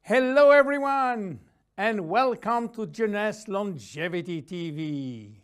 Hello everyone, and welcome to Jeunesse Longevity TV.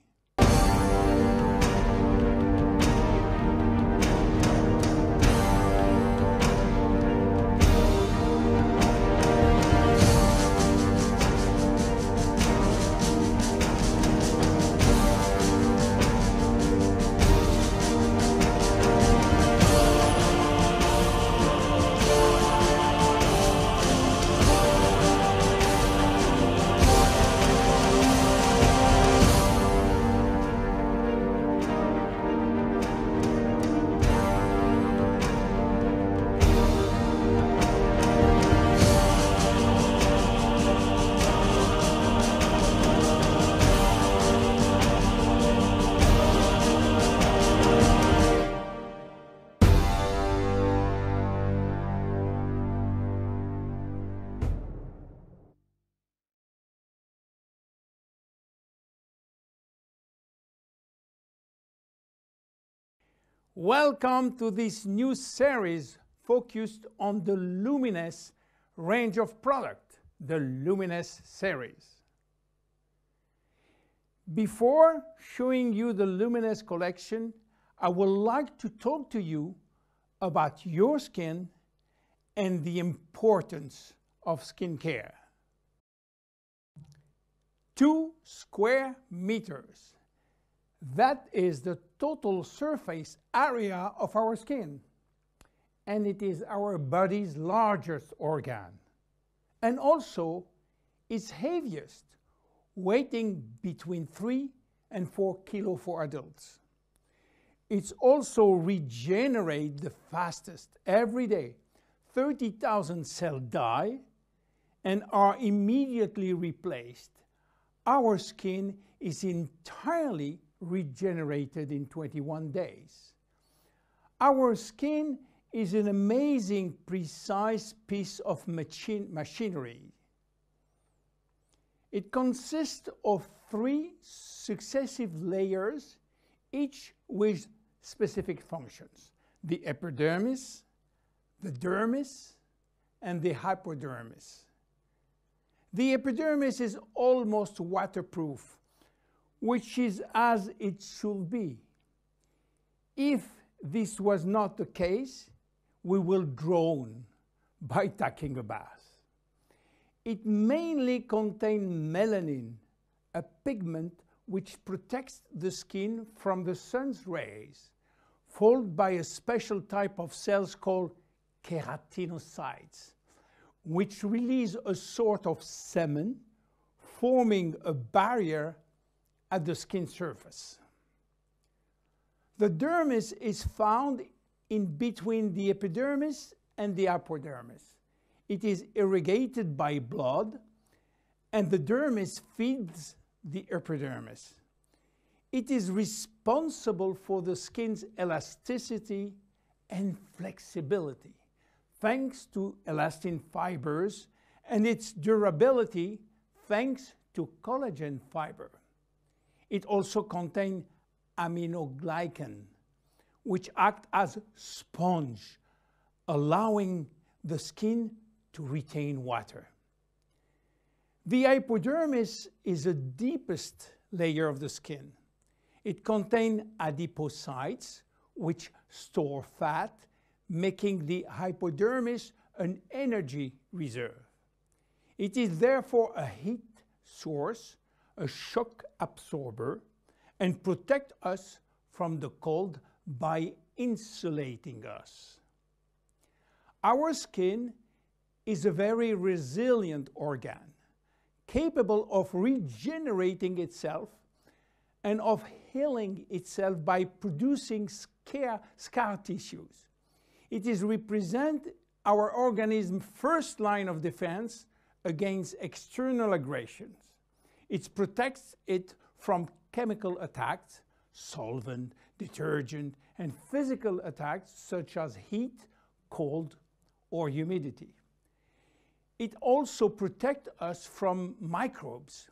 Welcome to this new series focused on the Luminesce range of product, the Luminesce series. Before showing you the Luminesce collection, I would like to talk to you about your skin and the importance of skincare. 2 square meters. That is the total surface area of our skin, and it is our body's largest organ, and also its heaviest, weighing between 3 and 4 kilos for adults. It's also regenerates the fastest. Every day, 30,000 cells die and are immediately replaced. Our skin is entirely regenerated in 21 days. Our skin is an amazing, precise piece of machinery. It consists of 3 successive layers, each with specific functions: the epidermis, the dermis, and the hypodermis. The epidermis is almost waterproof, which is as it should be. If this was not the case, we will drown by taking a bath. It mainly contains melanin, a pigment which protects the skin from the sun's rays, followed by a special type of cells called keratinocytes, which release a sort of semen, forming a barrier at the skin surface. The dermis is found in between the epidermis and the hypodermis. It is irrigated by blood, and the dermis feeds the epidermis. It is responsible for the skin's elasticity and flexibility, thanks to elastin fibers, and its durability, thanks to collagen fiber. It also contains aminoglycan, which act as sponge, allowing the skin to retain water. The hypodermis is the deepest layer of the skin. It contains adipocytes, which store fat, making the hypodermis an energy reserve. It is therefore a heat source, a shock absorber, and protect us from the cold by insulating us. Our skin is a very resilient organ, capable of regenerating itself and of healing itself by producing scar tissues. It is represent our organism's first line of defense against external aggressions. It protects it from chemical attacks, solvent, detergent, and physical attacks such as heat, cold, or humidity. It also protects us from microbes.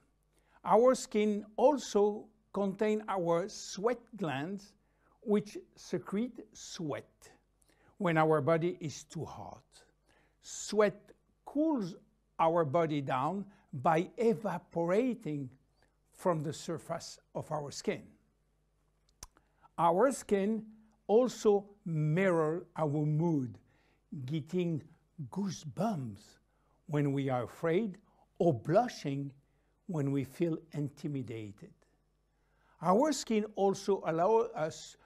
Our skin also contains our sweat glands, which secrete sweat when our body is too hot. Sweat cools our body down by evaporating from the surface of our skin. Our skin also mirrors our mood, getting goosebumps when we are afraid or blushing when we feel intimidated. Our skin also allows us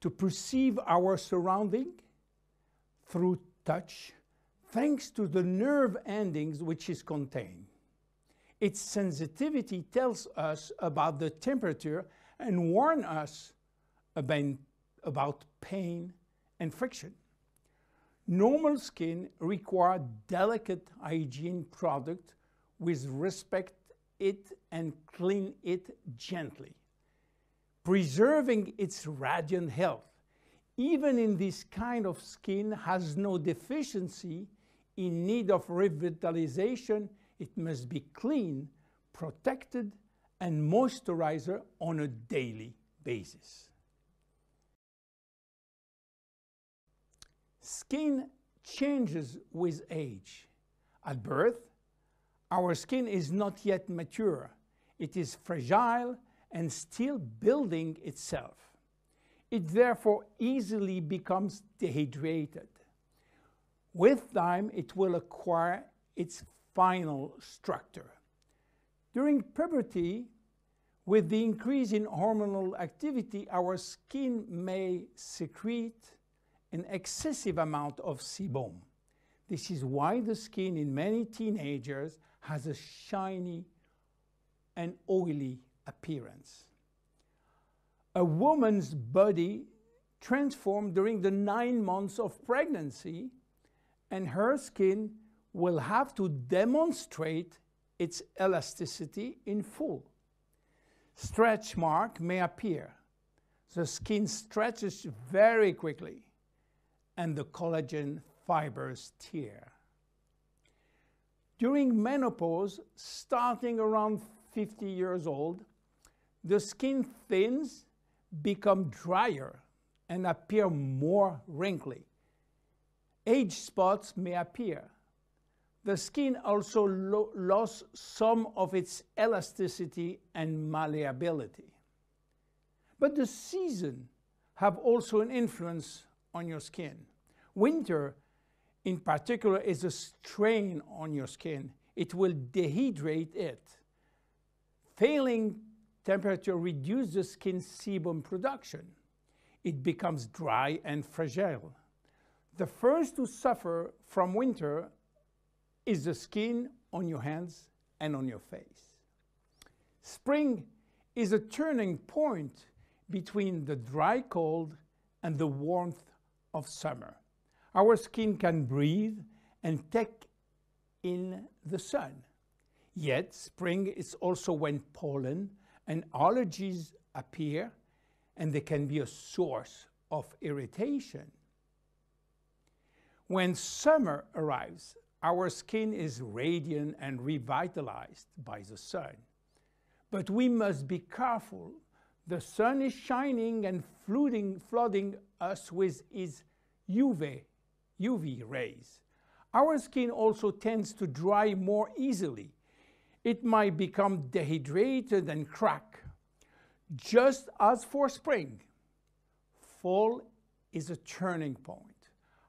to perceive our surrounding through touch, thanks to the nerve endings which is contained. Its sensitivity tells us about the temperature and warns us about pain and friction. Normal skin requires delicate hygiene product with respect it and clean it gently, preserving its radiant health. Even in this kind of skin has no deficiency in need of revitalization, it must be clean, protected, and moisturized on a daily basis. Skin changes with age. At birth, our skin is not yet mature. It is fragile and still building itself. It therefore easily becomes dehydrated. With time, it will acquire its final structure. During puberty, with the increase in hormonal activity, our skin may secrete an excessive amount of sebum. This is why the skin in many teenagers has a shiny and oily appearance. A woman's body transforms during the 9 months of pregnancy, and her skin will have to demonstrate its elasticity in full. Stretch marks may appear. The skin stretches very quickly, and the collagen fibers tear. During menopause, starting around 50 years old, the skin thins, become drier, and appear more wrinkly. Age spots may appear. The skin also lost some of its elasticity and malleability. But the seasons have also an influence on your skin. Winter, in particular, is a strain on your skin. It will dehydrate it. Failing temperature reduces the skin's sebum production. It becomes dry and fragile. The first to suffer from winter is the skin on your hands and on your face. Spring is a turning point between the dry cold and the warmth of summer. Our skin can breathe and take in the sun. Yet spring is also when pollen and allergies appear, and they can be a source of irritation. When summer arrives, our skin is radiant and revitalized by the sun. But we must be careful. The sun is shining and flooding us with its UV rays. Our skin also tends to dry more easily. It might become dehydrated and crack. Just as for spring, fall is a turning point.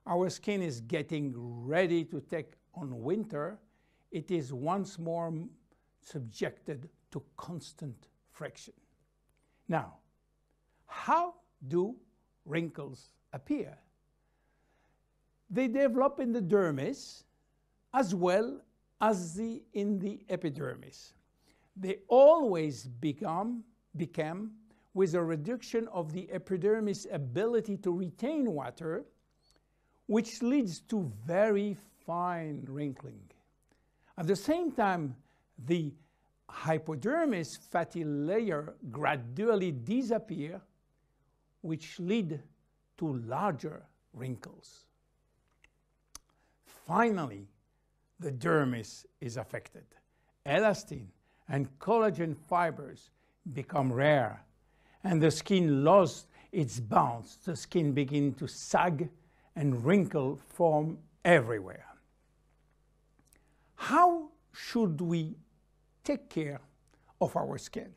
Our skin is getting ready to take on winter. It is once more subjected to constant friction. Now, how do wrinkles appear? They develop in the dermis as well as in the epidermis. They always become with a reduction of the epidermis' ability to retain water, which leads to very fine wrinkling. At the same time, the hypodermis fatty layer gradually disappears, which lead to larger wrinkles. Finally, the dermis is affected. Elastin and collagen fibers become rare, and the skin loses its bounce. The skin begins to sag and wrinkles form everywhere. How should we take care of our skin?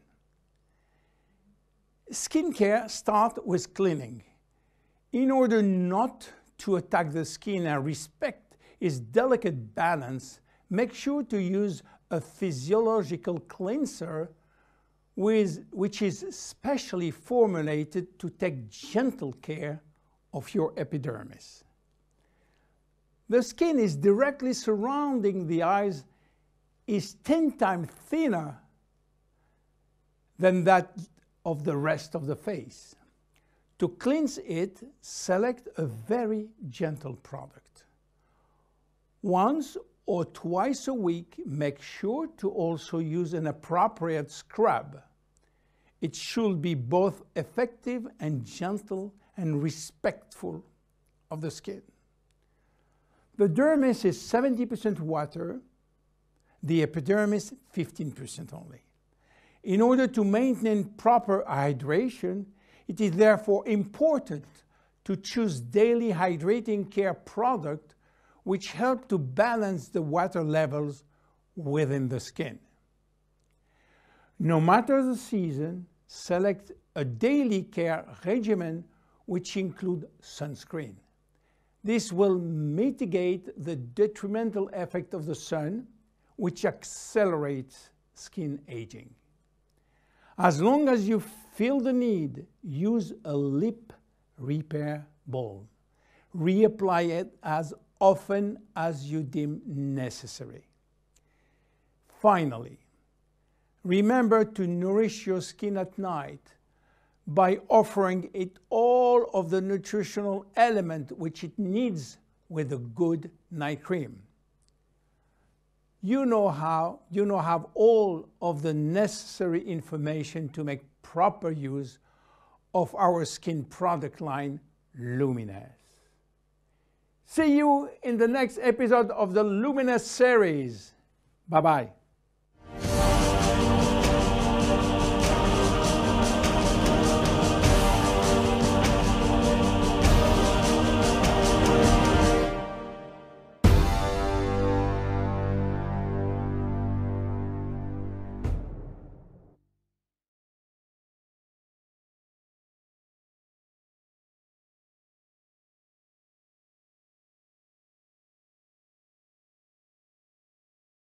Skincare starts with cleaning. In order not to attack the skin and respect its delicate balance, make sure to use a physiological cleanser which is specially formulated to take gentle care of your epidermis. The skin is directly surrounding the eyes is 10 times thinner than that of the rest of the face. To cleanse it, select a very gentle product. Once or twice a week, make sure to also use an appropriate scrub. It should be both effective and gentle and respectful of the skin. The dermis is 70% water, the epidermis 15% only. In order to maintain proper hydration, it is therefore important to choose daily hydrating care products which help to balance the water levels within the skin. No matter the season, select a daily care regimen which includes sunscreen. This will mitigate the detrimental effect of the sun, which accelerates skin aging. As long as you feel the need, use a lip repair balm. Reapply it as often as you deem necessary. Finally, remember to nourish your skin at night by offering it all of the nutritional element which it needs with a good night cream. You now have all of the necessary information to make proper use of our skin product line, Luminesce. See you in the next episode of the Luminesce series. Bye-bye.